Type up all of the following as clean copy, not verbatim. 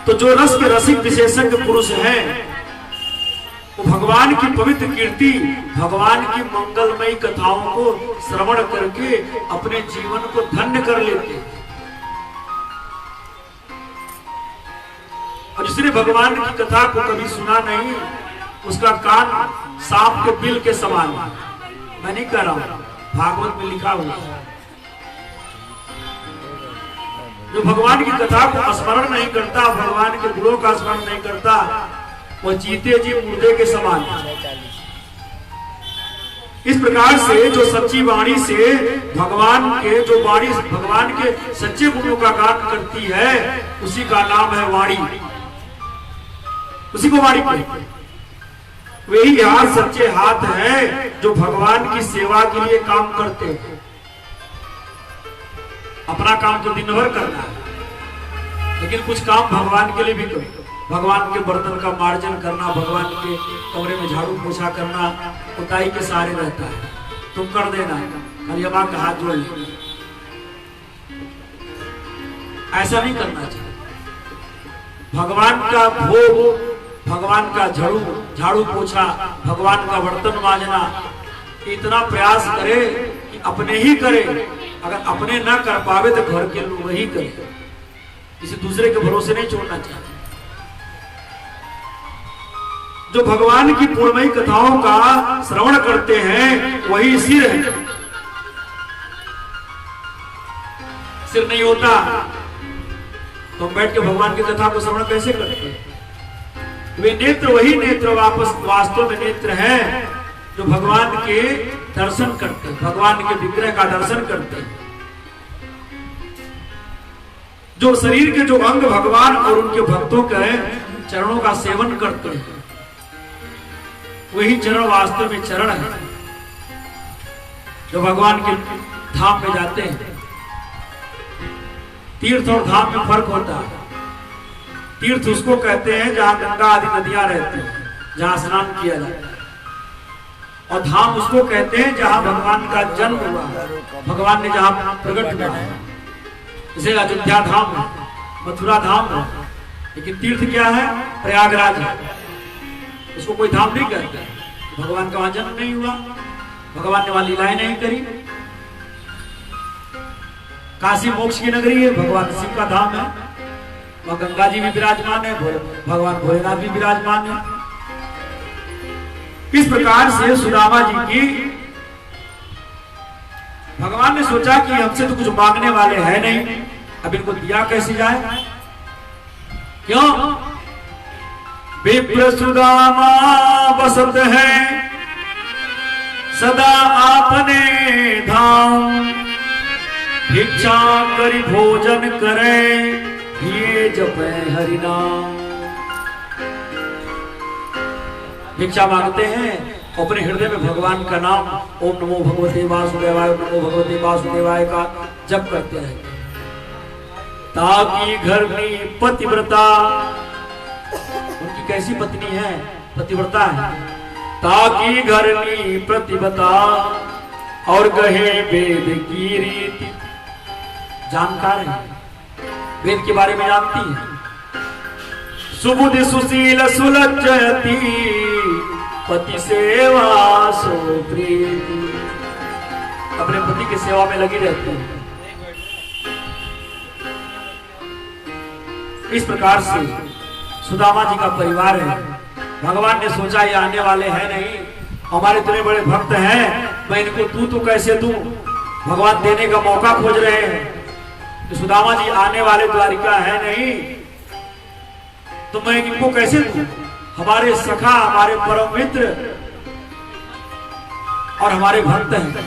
तो जो रस के रसिक विशेषज्ञ पुरुष हैं वो भगवान की पवित्र कीर्ति, भगवान की मंगलमयी कथाओं को श्रवण करके अपने जीवन को धन्य कर लेते हैं। और जिसने भगवान की कथा को कभी सुना नहीं, उसका कान सांप के बिल के समान है। मैं नहीं कह रहा हूं, भागवत में लिखा हुआ है। जो भगवान की कथा को स्मरण नहीं करता, भगवान के गुणों का स्मरण नहीं करता, वो जीते जी मुर्दे के समान है। इस प्रकार से जो सच्ची वाणी से भगवान के जो वाणी भगवान के सच्चे गुणों का गान करती है, उसी का नाम है वाणी, उसी को वाणी कहते हैं। वही यार सच्चे हाथ हैं जो भगवान की सेवा के लिए काम करते हैं। अपना काम तो दिन भर करना है, लेकिन कुछ काम भगवान के लिए भी करो। भगवान के बर्तन का मार्जन करना, भगवान के कमरे में झाड़ू पोछा करना, कुटाई के सहारे रहता है। तुम कर देना, खाली अम्मा का हाथ जोड़ लेना, ऐसा नहीं करना चाहिए। भगवान का भोग, भगवान का झाड़ू पोछा, भगवान का बर्तन मांजना, इतना प्रयास करे कि अपने ही करे। अगर अपने ना कर पावे तो घर के लोग वही करे, किसी दूसरे के भरोसे नहीं छोड़ना चाहिए। जो भगवान की पूर्णमयी कथाओं का श्रवण करते हैं वही सिर है। सिर नहीं होता तो हम बैठ के भगवान की कथा को श्रवण कैसे करते हैं? वे नेत्र वही नेत्र वास्तव में नेत्र हैं जो भगवान के दर्शन करते हैं, भगवान के विग्रह का दर्शन करते हैं। जो शरीर के जो अंग भगवान और उनके भक्तों के चरणों का सेवन करते हैं, वही चरण वास्तव में चरण है। जो भगवान के धाम में जाते हैं, तीर्थ और धाम में फर्क होता है। तीर्थ उसको कहते हैं जहां गंगा आदि नदियां रहती हैं, जहां स्नान किया जाता है। और धाम उसको कहते हैं जहां भगवान का जन्म हुआ, भगवान ने जहां प्रकट हुआ। जैसे अयोध्या धाम है, मथुरा धाम है, लेकिन तीर्थ क्या है? प्रयागराज है। उसको कोई धाम नहीं कहता। भगवान का वहां जन्म नहीं हुआ, भगवान ने वहां लीलाएं नहीं करी। काशी मोक्ष की नगरी है, भगवान शिव का धाम है, वहां गंगा जी भी विराजमान है, भगवान भोलेनाथ भी विराजमान है। इस प्रकार से सुदामा जी की भगवान ने सोचा कि हमसे तो कुछ मांगने वाले हैं नहीं, अब इनको दिया कैसे जाए? क्यों? विप्र सुदामा बसत है सदा आपने धाम, भिक्षा करी भोजन करे ये जपे हरि नाम। भिक्षा मांगते हैं, अपने हृदय में भगवान का नाम ओम नमो भगवते वासुदेवाय, ओम नमो भगवते वासुदेवाय का जप करते रहते हैं। ताकि घर में पतिव्रता, उनकी कैसी पत्नी है? पतिव्रता है। ताकि घर में प्रतिव्रता और गहे वेद की रीति, जानकार है, वेद के बारे में जानती है। सुबुद्धि सुशील सुलज्जती पति सेवा सो प्रीति, अपने पति की सेवा में लगी रहती है। इस प्रकार से सुदामा जी का परिवार है। भगवान ने सोचा ये आने वाले हैं नहीं, हमारे इतने बड़े भक्त हैं, मैं इनको तू तो कैसे दूं? भगवान देने का मौका खोज रहे हैं। तो सुदामा जी आने वाले द्वारिका है नहीं, तो मैं इनको कैसे दूं? हमारे सखा, हमारे परम मित्र और हमारे भक्त हैं।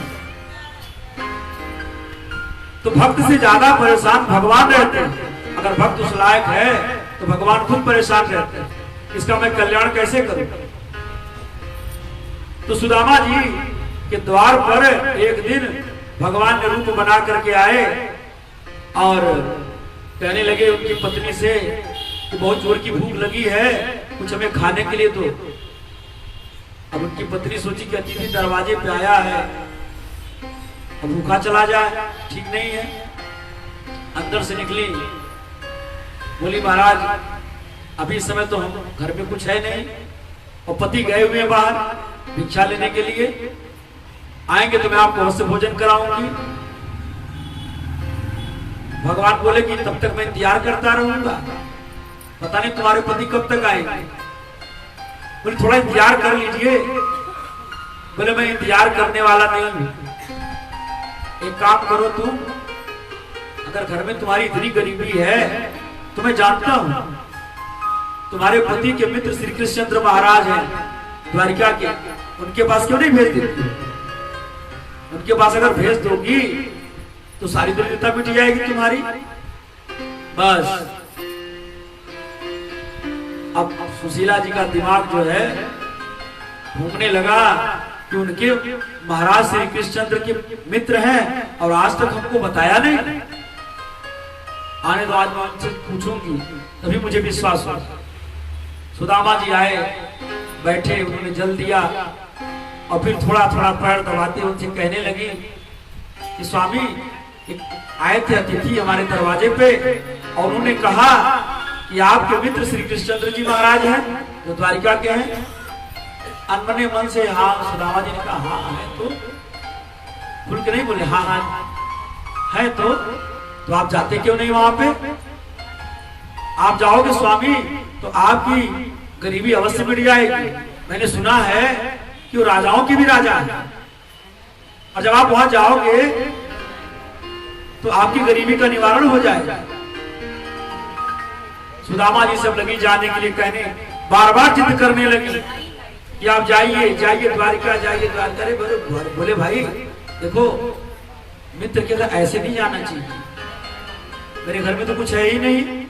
तो भक्त से ज्यादा परेशान भगवान रहते हैं। अगर भक्त उस लायक है तो भगवान खुद परेशान रहते हैं, इसका मैं कल्याण कैसे करूं? तो सुदामा जी के द्वार पर एक दिन भगवान ने रूप बना करके आए और कहने लगे उनकी पत्नी से कि बहुत जोर की भूख लगी है, कुछ हमें खाने के लिए दो। अब उनकी पत्नी सोची कि अतिथि दरवाजे पे आया है, अब भूखा चला जाए, ठीक नहीं है। अंदर से निकली, बोली महाराज अभी इस समय तो हम घर में कुछ है नहीं और पति गए हुए हैं बाहर भिक्षा लेने के लिए, आएंगे तो मैं आपको अवश्य भोजन कराऊंगी। भगवान बोले कि तब तक मैं इंतजार करता रहूंगा, पता नहीं तुम्हारे पति कब तक आएंगे। बोले थोड़ा इंतजार कर लीजिए। बोले मैं इंतजार करने वाला नहीं हूं, एक काम करो तुम, अगर घर में तुम्हारी इतनी गरीबी है तो मैं जानता हूं तुम्हारे पति के मित्र श्री कृष्णचंद्र महाराज हैं द्वारिका के, उनके पास क्यों नहीं भेज देती? उनके पास अगर भेज दोगी तो सारी दुर्गति मिट जाएगी तुम्हारी। बस अब सुशीला जी का दिमाग जो है घूमने लगा कि उनके महाराज श्री कृष्णचंद्र के मित्र हैं और आज तक हमको बताया नहीं। आने तो आज मैं उनसे पूछूंगी तभी मुझे विश्वास हो। सुदामा जी आए, बैठे, उन्होंने जल दिया और फिर थोड़ा थोड़ा पैर दबाते उनसे कहने लगी कि स्वामी एक आए थे अतिथि हमारे दरवाजे पे और उन्होंने कहा कि आपके मित्र श्री कृष्णचंद्र जी महाराज हैं जो द्वारिका के हैं। अनमने मन से हाँ, सुदामा जी ने कहा हाँ है, तो खुल के नहीं बोले हाँ हाँ है तो आप जाते क्यों नहीं वहां पे? आप जाओगे स्वामी तो आपकी गरीबी अवश्य मिट जाएगी। मैंने सुना है कि वो राजाओं के भी राजा है और जब आप वहां जाओगे तो आपकी गरीबी का निवारण हो जाएगा। सुदामा जी सब लगी जाने के लिए कहने, बार बार जिद करने लगी कि आप जाइए जाइए द्वारिका, जाइए द्वारिका। अरे बोले भाई देखो मित्र के साथ ऐसे नहीं जाना चाहिए, मेरे घर में तो कुछ है ही नहीं,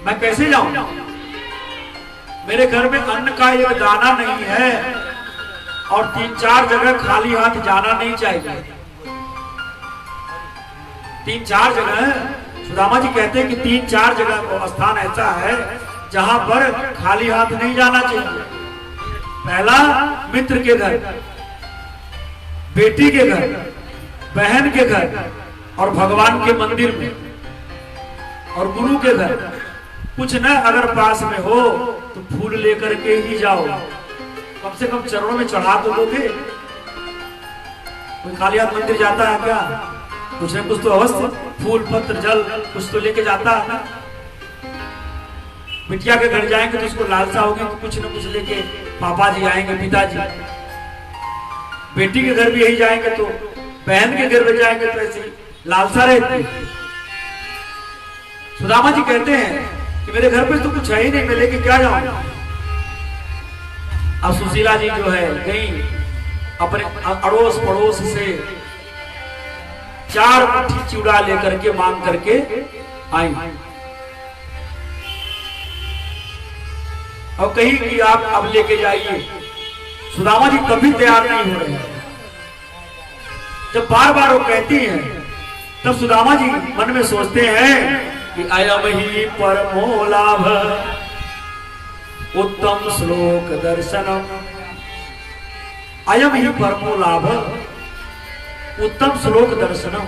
मैं कैसे जाऊं? मेरे घर में अन्न का एक दाना नहीं है और 3-4 जगह खाली हाथ जाना नहीं चाहिए। 3-4 जगह, सुदामा जी कहते हैं कि 3-4 जगह स्थान ऐसा है जहां पर खाली हाथ नहीं जाना चाहिए। पहला मित्र के घर, बेटी के घर, बहन के घर और भगवान के मंदिर में और गुरु के घर। कुछ न अगर पास में हो तो फूल लेकर के ही जाओ, कम से कम चरणों में चढ़ा तो दोगे। कोई खाली हाथ मंदिर जाता है क्या? कुछ न कुछ तो अवश्य फूल पत्र जल कुछ तो लेके जाता है ना। बिटिया के घर जाएंगे तो उसको लालसा होगी तो कुछ न कुछ लेके पापा जी आएंगे, पिताजी। बेटी के घर भी यही जाएंगे तो बहन के घर में जाएंगे तो ऐसी लालसा रहती है। सुदामा जी कहते हैं कि मेरे घर पे तो कुछ है ही नहीं, मैं लेके क्या जाऊं? अब सुशीला जी जो है गई अपने अड़ोस पड़ोस से 4 मुट्ठी चूड़ा लेकर के मांग करके आई और कही कि आप अब लेके जाइए। सुदामा जी कभी तैयार नहीं हो रहे। जब बार बार वो कहती हैं तब सुदामा जी मन में सोचते हैं कि अयम ही परमो लाभ उत्तम श्लोक दर्शनम। अयम ही परमो लाभ उत्तम श्लोक दर्शनम।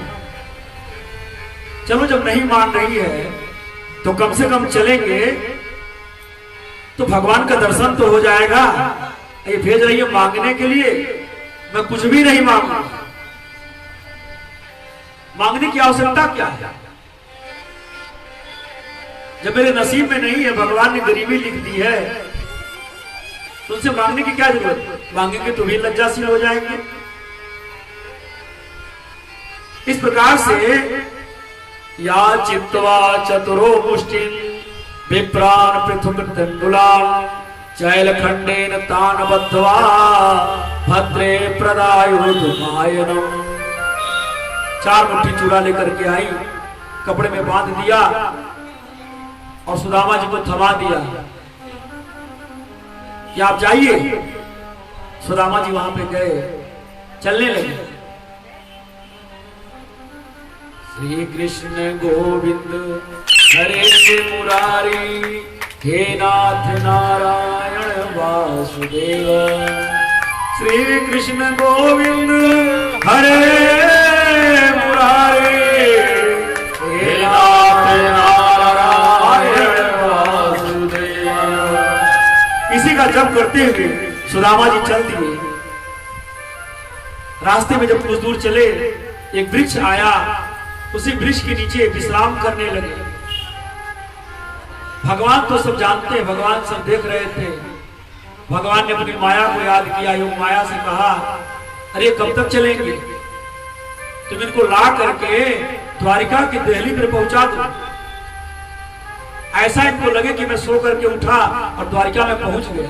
चलो जब नहीं मान रही है तो कम से कम चलेंगे तो भगवान का दर्शन तो हो जाएगा। ये भेज रही है मांगने के लिए, मैं कुछ भी नहीं मांगू। मांगने की आवश्यकता क्या है? जब मेरे नसीब में नहीं है, भगवान ने गरीबी लिख दी है, तो उनसे मांगने की क्या जरूरत? मांगेंगे तो भी लज्जाशील हो जाएंगे। इस प्रकार से या चित्वा चतुरो मुष्टि विप्रान पृथुक तंडुलान चैल खंडेन तान बद्धवा भद्रे प्रदायुधुमायनम। 4 मुट्ठी चूड़ा लेकर के आई, कपड़े में बांध दिया और सुदामा जी को थमा दिया कि आप जाइए। सुदामा जी वहां पे गए, चलने लगे। श्री कृष्ण गोविंद हरे मुरारी हे नाथ नारायण वासुदेव। श्री कृष्ण गोविंद हरे मुरारी हे नाथ नारायण का जप करते हुए सुदामा जी चल दिए। रास्ते में जब कुछ दूर चले, एक वृक्ष आया, उसी वृक्ष के नीचे विश्राम करने लगे। भगवान तो सब जानते हैं, भगवान सब देख रहे थे। भगवान ने अपनी माया को याद किया, योग माया से कहा, अरे कब तक चलेंगे, तुम इनको ला करके द्वारिका की दहली पर पहुंचा दो। ऐसा इनको लगे कि मैं सो करके उठा और द्वारिका में पहुंच गया।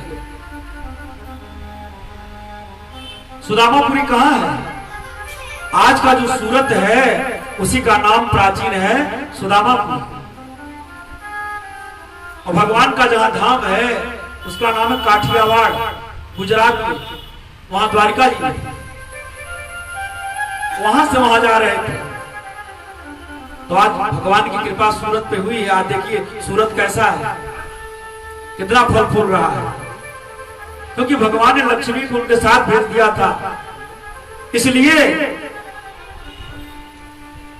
सुदामापुरी कहां है? आज का जो सूरत है उसी का नाम प्राचीन है सुदामापुरी, और भगवान का जहां धाम है उसका नाम है काठियावाड़, गुजरात में। वहां द्वारिका जी, वहां से वहां जा रहे थे। तो आज भगवान की कृपा सूरत पे हुई है। आज देखिए सूरत कैसा है, कितना फल फूल रहा है, क्योंकि भगवान ने लक्ष्मी को उनके साथ भेज दिया था। इसलिए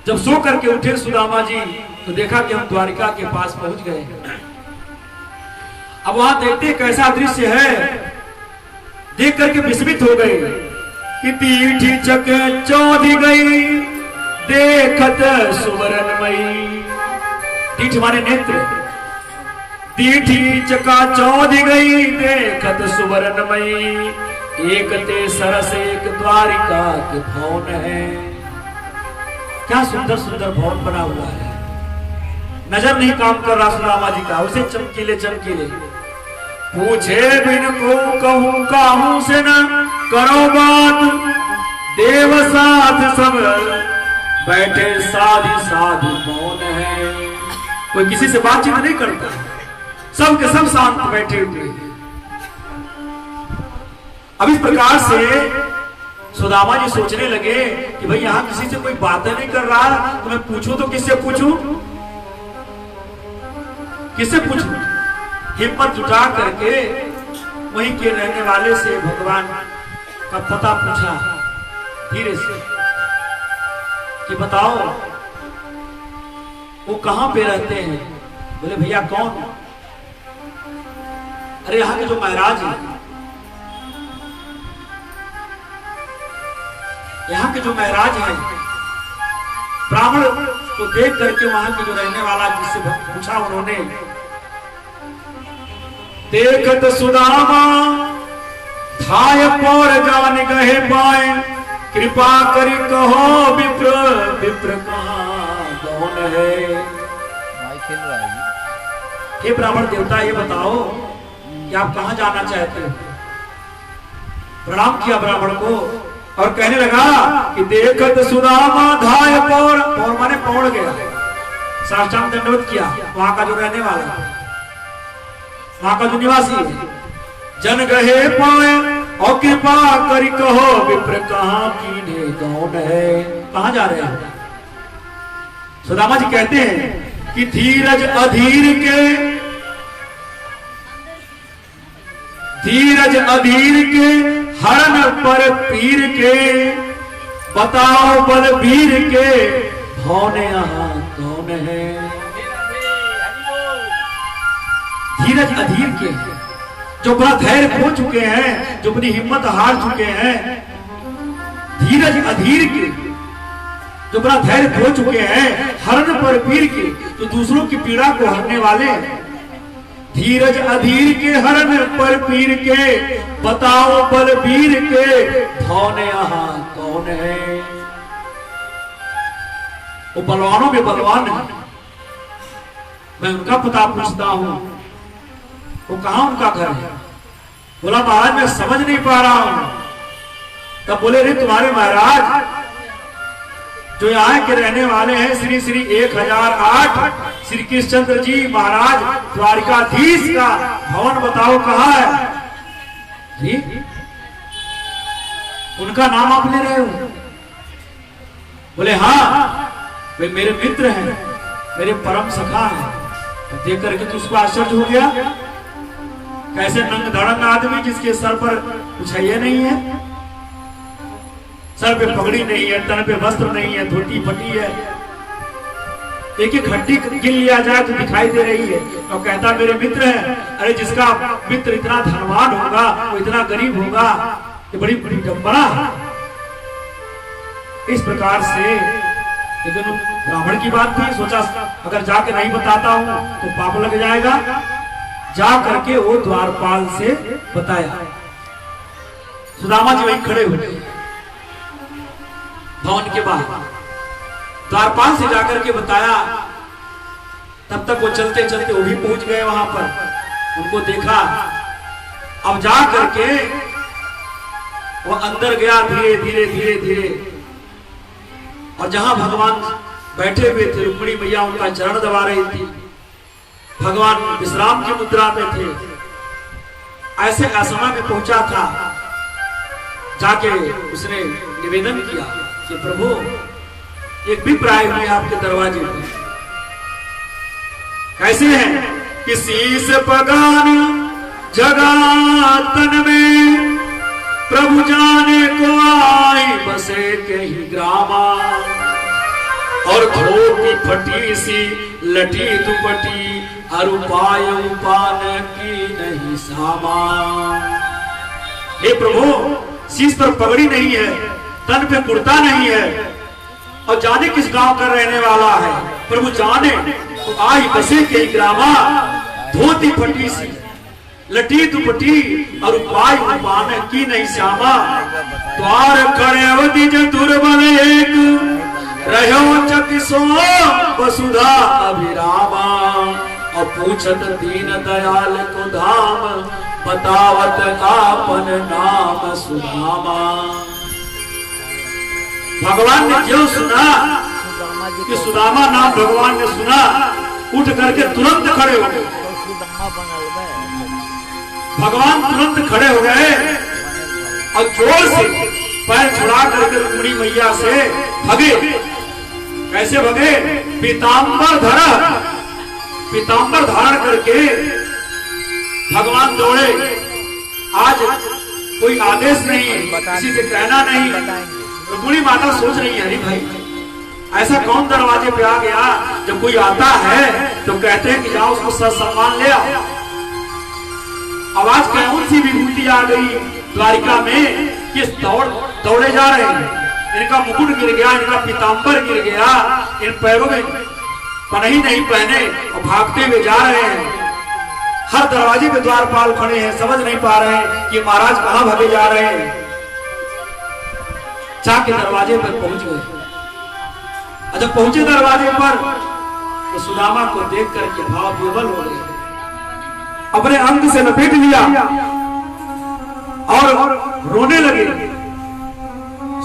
जब सो करके उठे सुदामा जी तो देखा कि हम द्वारिका के पास पहुंच गए। अब वहां देखते कैसा दृश्य है, देख करके विस्मित हो गए कि तीठी चक चौधी गई देखत सुवरनमयी। तीठ माने नेत्र, तीठी चका चौधी गई देखत सुवरनमयी। एक ते सरस एक द्वारिका के भवन है। क्या सुंदर सुंदर भवन बना हुआ है, नजर नहीं काम कर रहा सुदामा जी का, उसे चमकीले चमकीले। पूछे बिन को कहूं काहू से न करो बात, देव साथ सब बैठे साधी साधी मौन है। कोई किसी से बातचीत नहीं करता, सब के सब शांत बैठे हुए। अब इस प्रकार से सुदामा जी सोचने लगे कि भाई यहां किसी से कोई बातें नहीं कर रहा, तो मैं पूछूं तो किससे पूछूं, किससे पूछूं। हिम्मत जुटा करके वहीं के रहने वाले से भगवान का पता पूछा धीरे से कि बताओ वो कहां पे रहते हैं। बोले भैया कौन? अरे यहाँ के जो महाराज हैं, यहाँ के जो महाराज हैं। ब्राह्मण को देख करके वहां के जो रहने वाला जिससे पूछा उन्होंने, देखत सुदामा थाय पर जान गहे पाए, कृपा करी कहो विप्र विप्र कहां कौन है। हे ब्राह्मण देवता ये बताओ कि आप कहां जाना चाहते हो। प्रणाम किया ब्राह्मण को और कहने लगा कि देखत सुदामा धाय पौर, पौर माने पौड़ गया, साष्टांग दंडवत किया। वहां का जो रहने वाला, वहां का जो निवासी है, जन गहे पाए और कृपा करी कहो विप्र कहां कीने कौन है। कहां जा रहे हैं? सुदामा जी कहते हैं कि धीरज अधीर के, धीरज अधीर के हरण पर पीर के, बताओ बलबीर के भौने यहाँ कौन है। धीरज अधीर के, जो बड़ा धैर्य खो चुके हैं, जो अपनी हिम्मत हार चुके हैं। धीरज अधीर के, जो बड़ा धैर्य खो चुके हैं। हरण पर पीर के, जो दूसरों की पीड़ा को हरने वाले। धीरज अधीर के हरण पर पीर के, बताओ बलबीर के भौने यहाँ कौन है। वो बलवानों में बलवान है, मैं उनका पता पूछता हूं, वो कहां उनका घर है। बोला महाराज मैं समझ नहीं पा रहा हूं। तब बोले रे तुम्हारे महाराज जो यहाँ के रहने वाले हैं श्री श्री 1008 श्री कृष्णचंद्र जी महाराज द्वारिकाधीश का भवन बताओ कहाँ है जी। उनका नाम आप ले रहे हो? बोले हाँ वे मेरे मित्र हैं, मेरे परम सखा हैं। तो देख करके तो उसको आश्चर्य हो गया, कैसे नंग धड़ंग आदमी जिसके सर पर कुछ है नहीं है, सर पे पगड़ी नहीं है, तन पे वस्त्र नहीं है, धोती फटी है, एक एक हड्डी गिन लिया जाए तो दिखाई दे रही है। और कहता मेरे मित्र है। अरे जिसका मित्र इतना धनवान होगा वो इतना गरीब होगा, ये बड़ी बड़ी विडंबना है। इस प्रकार से लेकिन ब्राह्मण की बात थी, सोचा अगर जाके नहीं बताता हूं तो पाप लग जाएगा। जा करके वो द्वारपाल से बताया। सुदामा जी वहीं खड़े हुए भवन के बाहर, द्वारपाल से जाकर के बताया। तब तक वो चलते चलते वो भी पहुंच गए वहां पर, उनको देखा। अब जा करके वो अंदर गया धीरे धीरे धीरे धीरे, और जहां भगवान बैठे हुए थे, रुक्मिणी मैया उनका चरण दबा रही थी, भगवान विश्राम की मुद्रा में थे। ऐसे असमय में पहुंचा था, जाके उसने निवेदन किया कि प्रभु एक विप्र आए हुए आपके दरवाजे पे। कैसे हैं कि शीस पगान जगातन में, प्रभु जाने को आई बसे के ही ग्रामा, और धोती फटी सी लटी दुपटी, अरुपाय उपान की नहीं सामान। हे प्रभु, शीश पर पगड़ी नहीं है, तन पे कुर्ता नहीं है, और जाने किस गांव का रहने वाला है। प्रभु जाने तो आई बसे के ग्रामा, धोती फटी सी लटी दुपटी, और उपाय उपान की नहीं श्यामा। द्वार खड़े अवधि दुर्बल एक, रहो चकिसो वसुधा अभिरामा, और पूछत दीन दयाल को धाम, बतावत आपन नाम सुदामा। भगवान ने जो सुना कि सुदामा नाम भगवान ने सुना, उठ करके तुरंत खड़े हो गए। भगवान तुरंत खड़े हो गए और जोर से पैर छुड़ा करके रुक्मिणी मैया से भगे। कैसे भगे? पीतांबर धारण करके भगवान दौड़े। आज कोई आदेश नहीं, किसी से कहना नहीं। रुक्मिणी माता सोच रही है, अरे भाई ऐसा कौन दरवाजे पे आ गया, जब कोई आता है तो कहते हैं कि जाओ उसको सम्मान ले आओ। आवाज कौन सी विभूति आ गई द्वारिका में कि दौड़े जा रहे हैं। इनका मुकुट गिर गया, इनका पीतांबर गिर गया, इन पैरों में पनही नहीं पहने और भागते हुए जा रहे हैं। हर दरवाजे पे द्वारपाल खड़े हैं, समझ नहीं पा रहे हैं कि महाराज कहां भागे जा रहे हैं। जाके दरवाजे पर पहुंच गए। जब पहुंचे दरवाजे पर तो सुदामा को देख करके भाव विवल हो गए, अपने अंग से लपेट लिया और रोने लगे।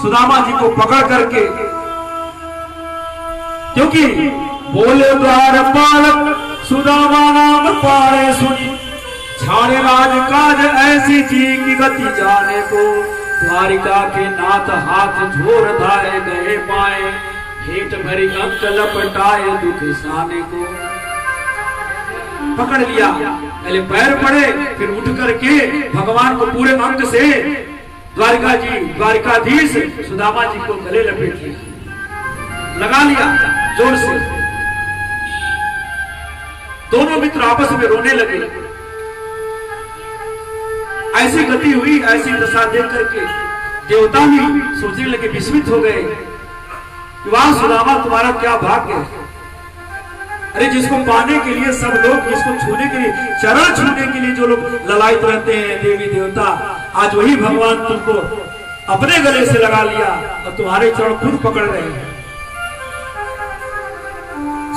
सुदामा जी को पकड़ करके, क्योंकि बोले द्वारपाल सुदामा नाम पारे सुनी, छाड़े राजकाज ऐसी जी की गति जाने को, द्वारिका के नाथ हाथ झोर धाए गए पाए, हेट भरी अंक लपटाए दुख साने को। पकड़ लिया, पहले पैर पड़े, फिर उठ करके भगवान को पूरे अंग से द्वारिकाधीश सुदामा जी को गले लपेट लिया, लगा लिया जोर से। दोनों मित्र आपस में रोने लगे। ऐसी गति हुई, ऐसी दशा देख करके देवता भी सोचने लगे, विस्मित हो गए कि वाह सुदामा, तुम्हारा क्या भाग्य है। अरे जिसको पाने के लिए सब लोग, जिसको छूने के लिए, चरण छूने के लिए जो लोग ललायित रहते हैं देवी देवता, आज वही भगवान तुमको अपने गले से लगा लिया और तुम्हारे चरण खुद पकड़ रहे हैं।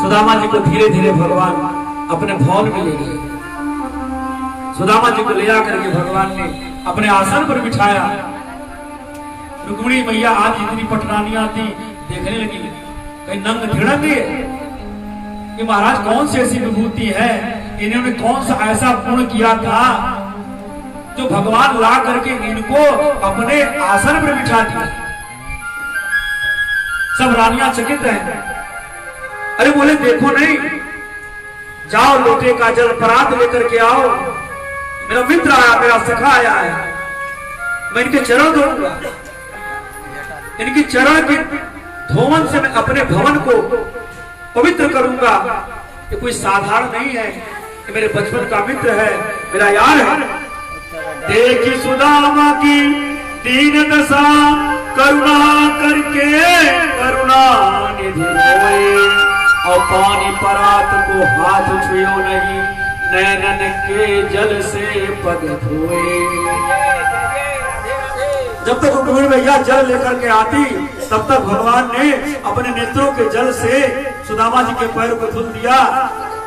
सुदामा जी को धीरे धीरे भगवान अपने भवन में ले गए। सुदामा जी को ले आकर के भगवान ने अपने आसन पर बिठाया। रुक्मिणी मैया आज इतनी पटरानियां थी, देखने लगी, कहीं नंग धिड़ंगे कि महाराज कौन सी ऐसी विभूति है, इन्होंने कौन सा ऐसा गुण किया था जो भगवान ला करके इनको अपने आसन पर बिठा दिया। सब रानियां चकित हैं। अरे बोले देखो नहीं, जाओ लोटे का जल परात लेकर के आओ, मेरा मित्र आया, मेरा सखा आया है, मैं इनके चरण धोऊंगा, इनकी चरण के धोवन से मैं अपने भवन को पवित्र करूंगा। ये कोई साधारण नहीं है, ये मेरे बचपन का मित्र है, मेरा यार है। देखी सुदामा की दीन दशा, करुणा करके करुणा निधि होए, और पानी परात को हाथ छुयो नहीं, नैनन के जल से पग धोए। जब तक रुक्मिणी मैया जल लेकर के आती, तब तक भगवान ने अपने नेत्रों के जल से सुदामा जी के पैर को धुल दिया।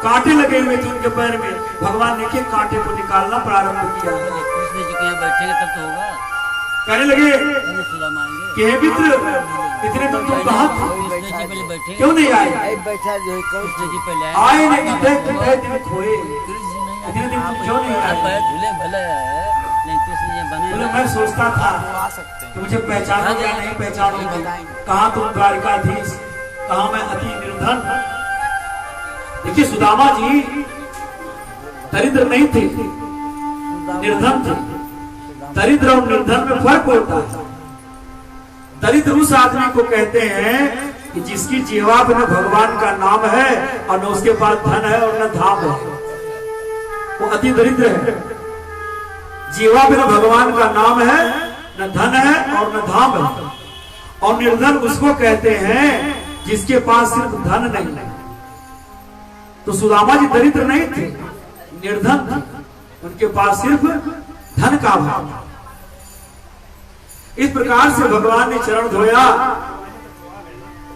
कांटे लगे हुए थे उनके पैर में, भगवान ने के कांटे को निकालना प्रारंभ किया। कृष्ण जी के यहाँ बैठेंगे तब तो होगा। कहने लगे कि हे मित्र, इतने दिन तुम कहाँ थे, क्यों नहीं आए? कृष्ण जी पहले आए नहीं, कितने दिन खोए, इतने दिन तुम क्यों नहीं आए? झूले भले बोले मैं सोचता था कि मुझे पहचानोगे या नहीं पहचानोगे, कहाँ तुम द्वारिकाधीश, कहाँ मैं अति निर्धन। देखिए सुदामा जी दरिद्र नहीं थे, निर्धन थे। दरिद्र और निर्धन में फर्क होता है। दरिद्र उस आदमी को कहते हैं कि जिसकी जीवा में न भगवान का नाम है और न उसके पास धन है और न धाम है, वो अति दरिद्र है। जीवा में न भगवान का नाम है, न धन है और न धाम है। और निर्धन उसको कहते हैं जिसके पास सिर्फ धन नहीं है। तो सुदामा जी दरिद्र नहीं थे, निर्धन थे, उनके पास सिर्फ धन का अभाव। इस प्रकार से भगवान ने चरण धोया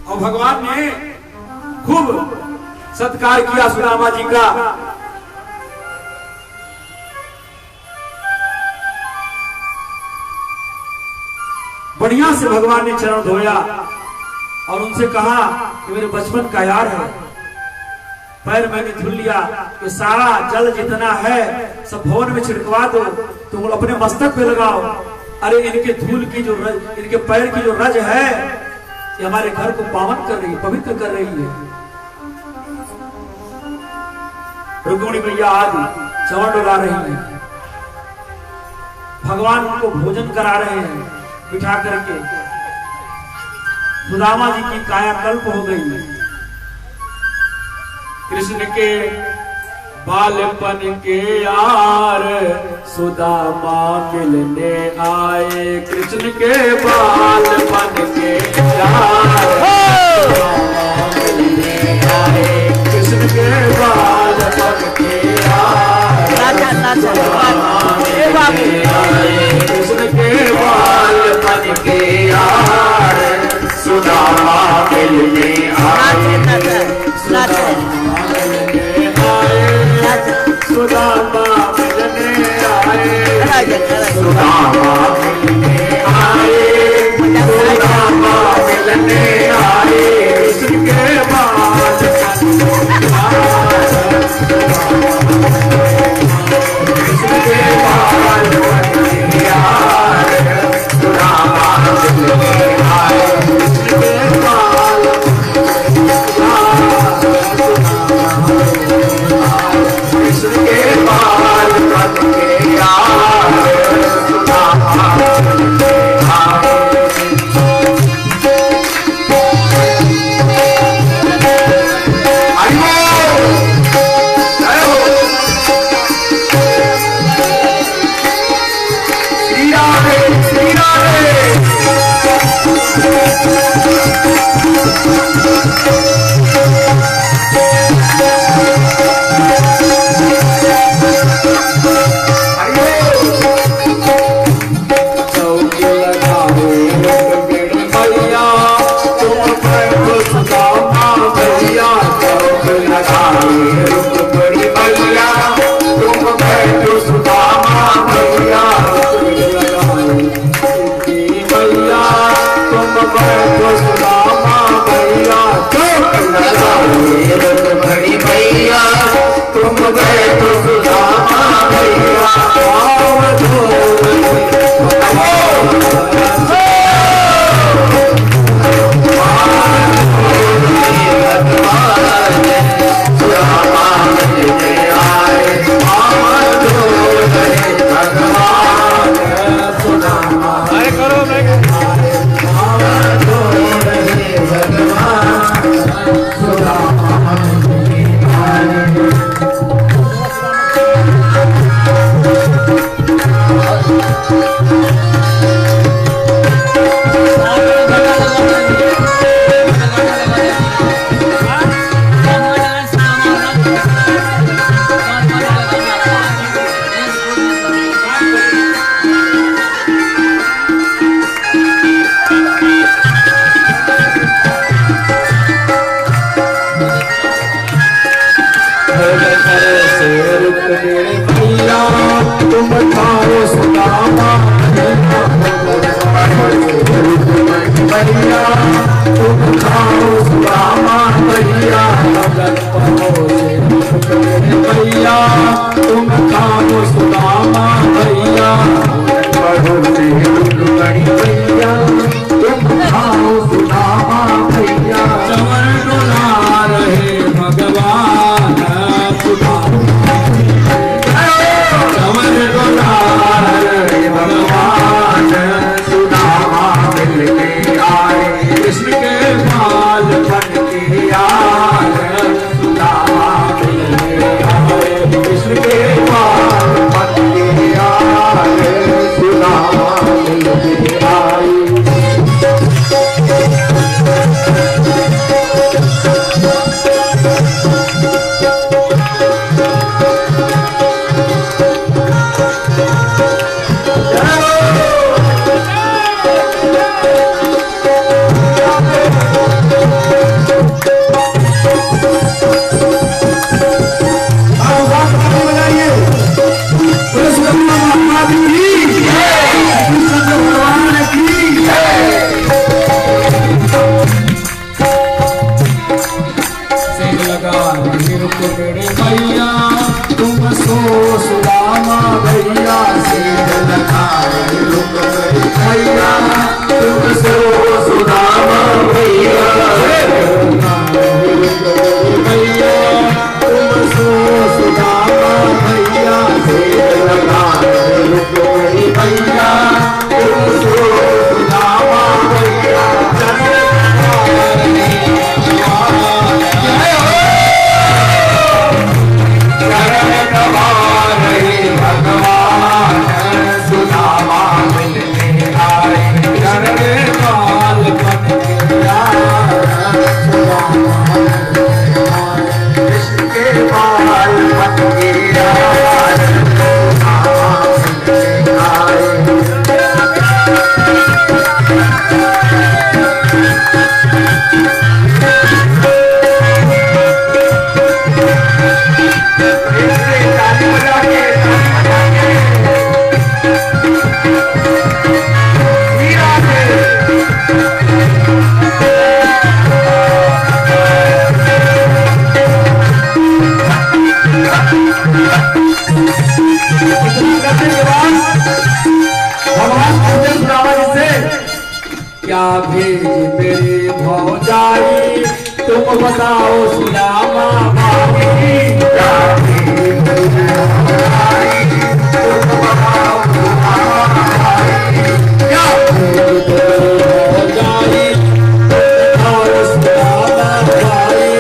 और भगवान ने खूब सत्कार किया सुदामा जी का। बढ़िया से भगवान ने चरण धोया और उनसे कहा कि मेरे बचपन का यार है, पैर मैंने धुल लिया, कि सारा जल जितना है सब भवन में छिड़कवा दो, तुम अपने मस्तक पे लगाओ। अरे इनके धूल की जो रज, इनके पैर की जो रज है, ये हमारे घर को पावन कर रही है, पवित्र कर रही है। रुक्मिणी मैया आदि चरण डोला रही है, भगवान उनको भोजन करा रहे हैं बिठा करके। सुदामा जी की कायाकल्प हो गई है। कृष्ण के बालपन के यार सुदामा मिलने आए, कृष्ण के बालपन के यार सुदामा मिलने आए, कृष्ण के बालपन के यार सुदामा मिलने आए, कृष्ण के बालपन के यार सुदामा मिलने आए, सुदामा मिलने आए, सुदामा मिलने आए, सुदामा मिलने आए, इसके बाद इसके बाद यार सुदामा मिलने आए, इसके बाद इसके बाल पन के यार सुदामा तुम से रुक मेरे भैया तुम खाओ सुदामा भैया तुम खाओ सुदामा भैया मगन परो से रुक मेरे भैया तुम खाओ सुदामा भैया परो से रुक भैया तुम खाओ सुदामा भैया चमन डोला रहे भगवान चमन डोला रहे भगवान सुदामा मिलके आए कृष्ण के बाल बन के यार सुदामा मिलके आए कृष्ण के बाल बन के यार सुदामा मिलके आए भैया तुम सो सुदामा भैया से रुक भैया तुम सो सुदामा भैया भैया तुम सो सुदामा भैया से रुक भैया तुम सो सुदामा भैया भगवान सुदामा मिलके आए चरण बाल बन के कृष्ण के बाल बन के सुदामा मिलके आए क्या भेज मेरे भौजाई तुम बताओ सुदामा भाई क्या भेज मेरे भौजाई तुम बताओ सुदामा भाई क्या भेज मेरे भौजाई बताओ सुदामा भाई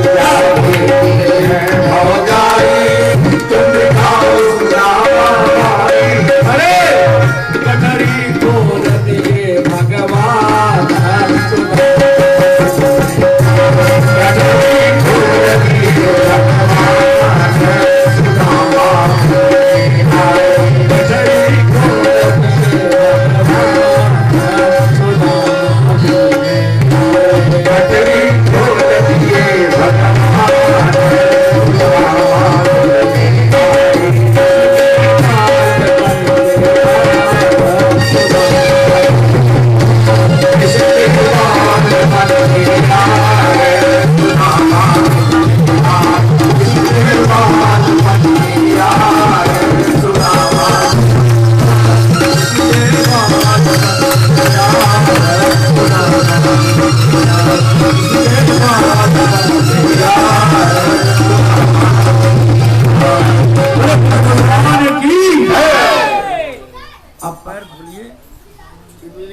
क्या भेज मेरे भौजाई तुम बताओ सुदामा भाई अरे कटरी खोल दिए भगवान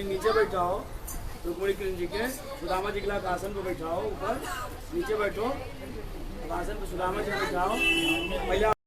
नीचे बैठाओ रुक्मिणी कृष्ण जी के सुदामा जी के लायक आसन पे बैठाओ ऊपर नीचे बैठो आसन पे सुदामा जी बैठाओ।